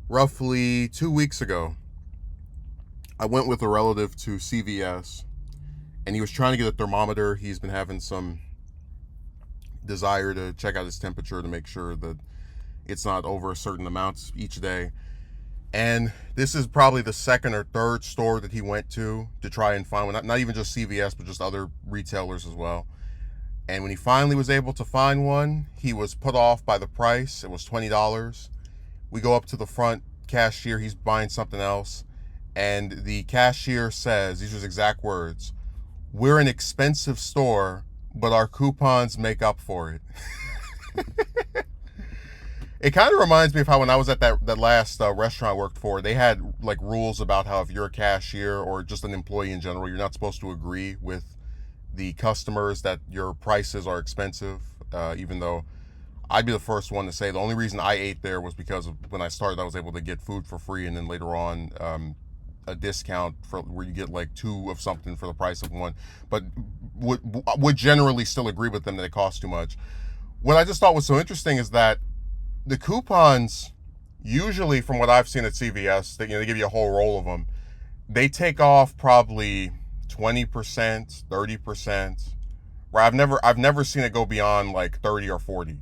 Roughly 2 weeks ago, I went with a relative to CVS and he was trying to get a thermometer. He's been having some desire to check out his temperature to make sure that it's not over a certain amount each day. And this is probably the second or third store that he went to try and find one. Not even just CVS, but just other retailers as well. And when he finally was able to find one, he was put off by the price. It was $20. We go up to the front cashier. He's buying something else. And the cashier says, these are his exact words: "We're an expensive store, but our coupons make up for it." It kind of reminds me of how when I was at that last restaurant I worked for, they had like rules about how if you're a cashier or just an employee in general, you're not supposed to agree with the customers that your prices are expensive, even though I'd be the first one to say the only reason I ate there was because of when I started, I was able to get food for free, and then later on, a discount for where you get like two of something for the price of one. But would generally still agree with them that it costs too much. What I just thought was so interesting is that the coupons, usually from what I've seen at CVS, they give you a whole roll of them. They take off probably 20%, 30%. Where I've never seen it go beyond like 30 or 40.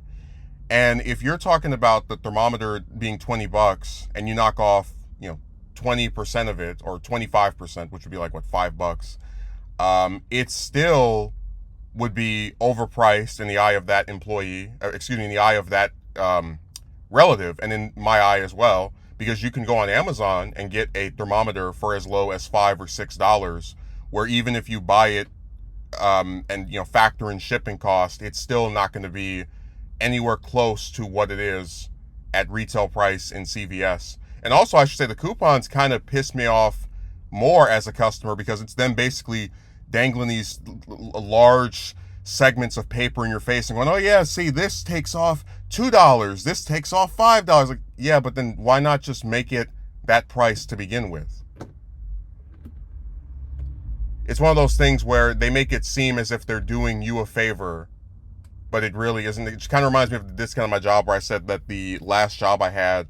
And if you're talking about the thermometer being $20 and you knock off, 20% of it, or 25%, which would be like what, $5, it still would be overpriced in the eye of that employee, in the eye of that relative, and in my eye as well, because you can go on Amazon and get a thermometer for as low as $5 or $6, where even if you buy it and factor in shipping cost, it's still not going to be anywhere close to what it is at retail price in CVS. And also, I should say the coupons kind of piss me off more as a customer, because it's them basically dangling these large segments of paper in your face and going, "Oh yeah, see, this takes off $2, this takes off $5." Like, yeah, but then why not just make it that price to begin with? It's one of those things where they make it seem as if they're doing you a favor, but it really isn't. It just kind of reminds me of the discount on my job, where I said that the last job I had,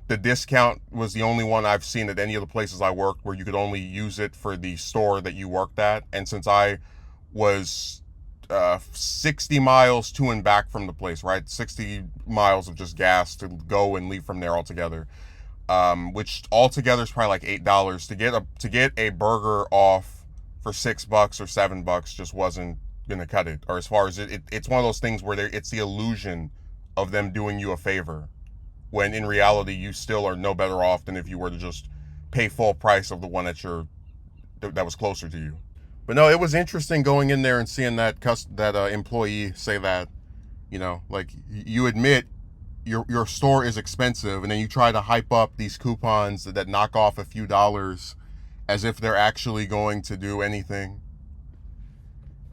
the discount was the only one I've seen at any of the places I worked where you could only use it for the store that you worked at. And since I was 60 miles to and back from the place, right? 60 miles of just gas to go and leave from there altogether, which altogether is probably like $8 to get a burger off for $6 or $7 just wasn't gonna cut it. Or as far as it's one of those things where it's the illusion of them doing you a favor, when in reality you still are no better off than if you were to just pay full price of the one that was closer to you. But no, it was interesting going in there and seeing that employee say that, like, you admit your store is expensive, and then you try to hype up these coupons that knock off a few dollars as if they're actually going to do anything.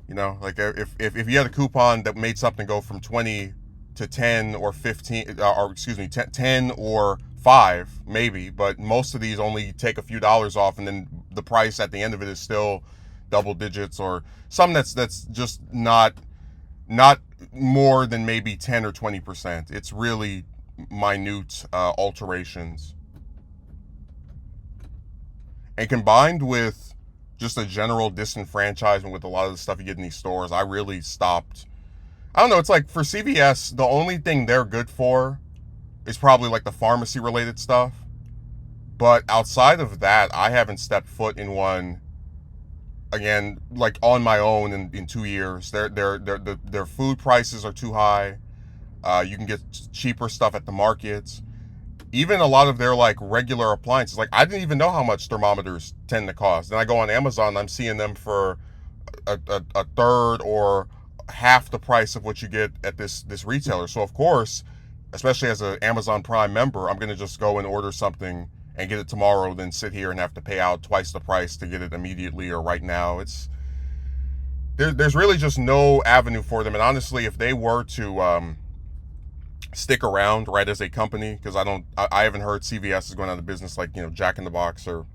Like if you had a coupon that made something go from 20 to 10 or 15, or excuse me, 10 or 5 maybe, but most of these only take a few dollars off, and then the price at the end of it is still double digits, or some that's just not more than maybe 10 or 20%. It's really minute alterations. And combined with just a general disenfranchisement with a lot of the stuff you get in these stores, I really stopped. I don't know, it's like for CVS, the only thing they're good for is probably like the pharmacy related stuff. But outside of that, I haven't stepped foot in one again, like on my own in 2 years. Their food prices are too high. You can get cheaper stuff at the markets. Even a lot of their like regular appliances, like I didn't even know how much thermometers tend to cost. Then I go on Amazon, I'm seeing them for a third or half the price of what you get at this retailer. So of course, especially as an Amazon Prime member, I'm gonna just go and order something and get it tomorrow, then sit here and have to pay out twice the price to get it immediately or right now. There's really just no avenue for them. And honestly, if they were to stick around, right, as a company, because I haven't heard CVS is going out of business like Jack in the Box or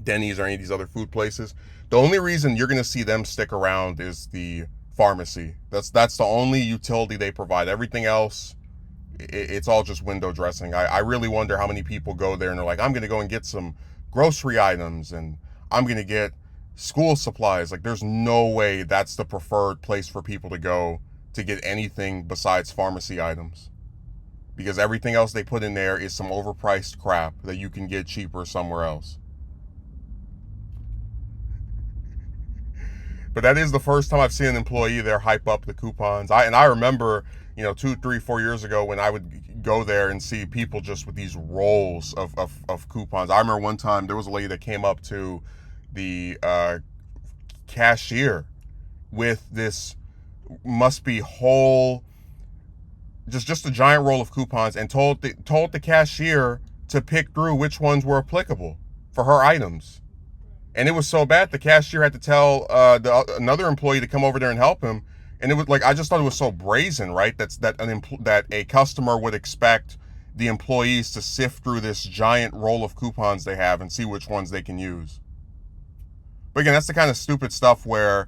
Denny's or any of these other food places. The only reason you're going to see them stick around is the pharmacy. That's the only utility they provide. Everything else it's all just window dressing. I really wonder how many people go there and they're like, I'm going to go and get some grocery items and I'm going to get school supplies. Like, there's no way that's the preferred place for people to go to get anything besides pharmacy items, because everything else they put in there is some overpriced crap that you can get cheaper somewhere else. But that is the first time I've seen an employee there hype up the coupons. I remember, 2, 3, 4 years ago when I would go there and see people just with these rolls of coupons. I remember one time there was a lady that came up to the cashier with this must be whole, just a giant roll of coupons, and told the cashier to pick through which ones were applicable for her items. And it was so bad the cashier had to tell another employee to come over there and help him. And it was like, I just thought it was so brazen, right? That a customer would expect the employees to sift through this giant roll of coupons they have and see which ones they can use. But again, that's the kind of stupid stuff where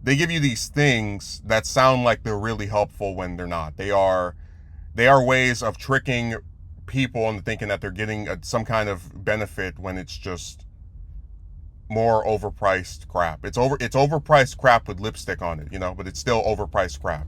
they give you these things that sound like they're really helpful when they're not. They are ways of tricking people into thinking that they're getting some kind of benefit when it's just more overpriced crap. It's overpriced crap with lipstick on it, but it's still overpriced crap.